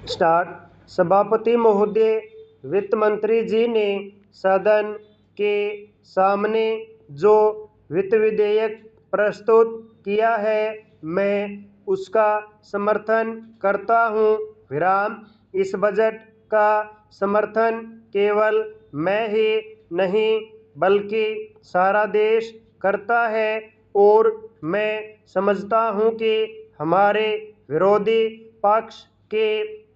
Start. सभापति महोदय, वित्त मंत्री जी ने सदन के सामने जो वित्त विधेयक प्रस्तुत किया है, मैं उसका समर्थन करता हूँ। इस बजट का समर्थन केवल मैं ही नहीं बल्कि सारा देश करता है और मैं समझता हूँ कि हमारे विरोधी पक्ष के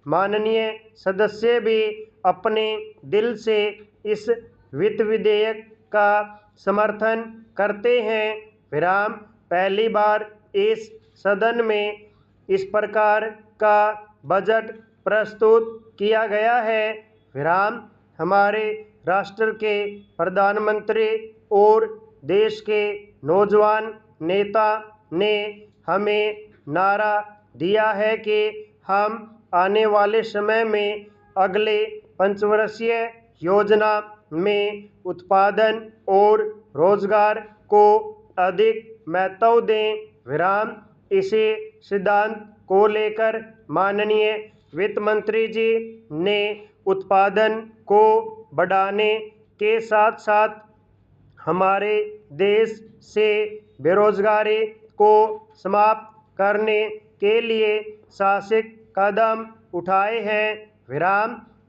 माननीय सदस्य भी अपने दिल से इस वित्त विधेयक का समर्थन करते हैं। पहली बार इस सदन में इस प्रकार का बजट प्रस्तुत किया गया है। हमारे राष्ट्र के प्रधानमंत्री और देश के नौजवान नेता ने हमें नारा दिया है कि हम आने वाले समय में अगले पंचवर्षीय योजना में उत्पादन और रोजगार को अधिक महत्व दें। इसी सिद्धांत को लेकर माननीय वित्त मंत्री जी ने उत्पादन को बढ़ाने के साथ साथ हमारे देश से बेरोजगारी को समाप्त करने के लिए साहसिक कदम उठाए हैं।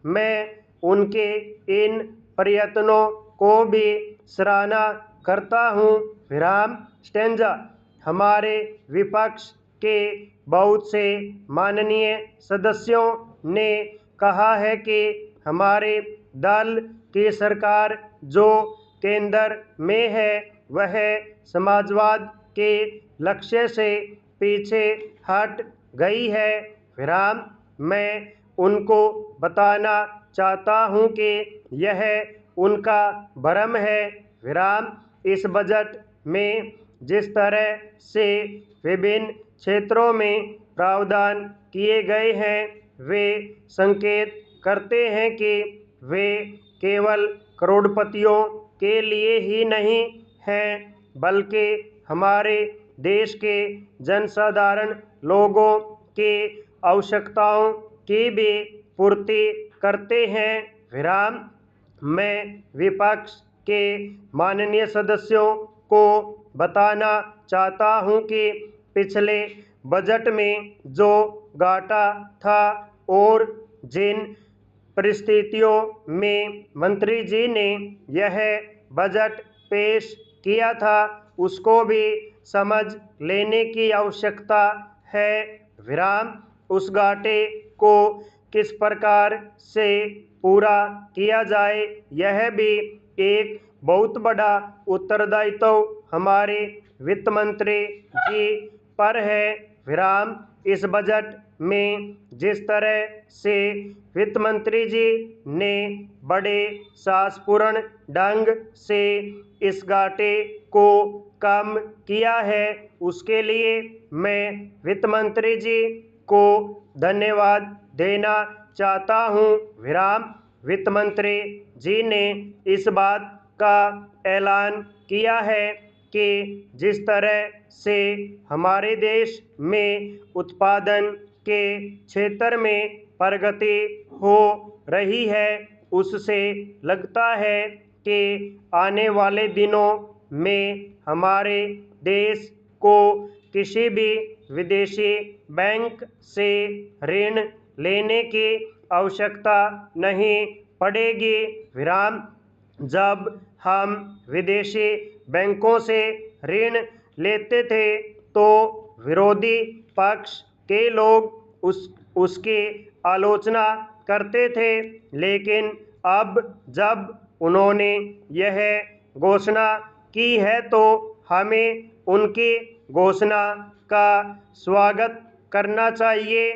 मैं उनके इन प्रयत्नों को भी सराहना करता हूँ। स्टेंजा। हमारे विपक्ष के बहुत से माननीय सदस्यों ने कहा है कि हमारे दल की सरकार जो केंद्र में है वह समाजवाद के लक्ष्य से पीछे हट गई है। मैं उनको बताना चाहता हूं कि यह उनका भ्रम है। इस बजट में जिस तरह से विभिन्न क्षेत्रों में प्रावधान किए गए हैं वे संकेत करते हैं कि वे केवल करोड़पतियों के लिए ही नहीं हैं बल्कि हमारे देश के जनसाधारण लोगों के आवश्यकताओं की भी पूर्ति करते हैं। मैं विपक्ष के माननीय सदस्यों को बताना चाहता हूं कि पिछले बजट में जो घाटा था और जिन परिस्थितियों में मंत्री जी ने यह बजट पेश किया था उसको भी समझ लेने की आवश्यकता है। उस घाटे को किस प्रकार से पूरा किया जाए यह भी एक बहुत बड़ा उत्तरदायित्व हमारे वित्त मंत्री जी पर है। इस बजट में जिस तरह से वित्त मंत्री जी ने बड़े साहसपूर्ण ढंग से इस घाटे को कम किया है उसके लिए मैं वित्त मंत्री जी को धन्यवाद देना चाहता हूँ। वित्त मंत्री जी ने इस बात का ऐलान किया है कि जिस तरह से हमारे देश में उत्पादन के क्षेत्र में प्रगति हो रही है उससे लगता है कि आने वाले दिनों में हमारे देश को किसी भी विदेशी बैंक से ऋण लेने की आवश्यकता नहीं पड़ेगी। जब हम विदेशी बैंकों से ऋण लेते थे तो विरोधी पक्ष के लोग उसकी आलोचना करते थे, लेकिन अब जब उन्होंने यह घोषणा की है तो हमें उनकी घोषणा का स्वागत करना चाहिए।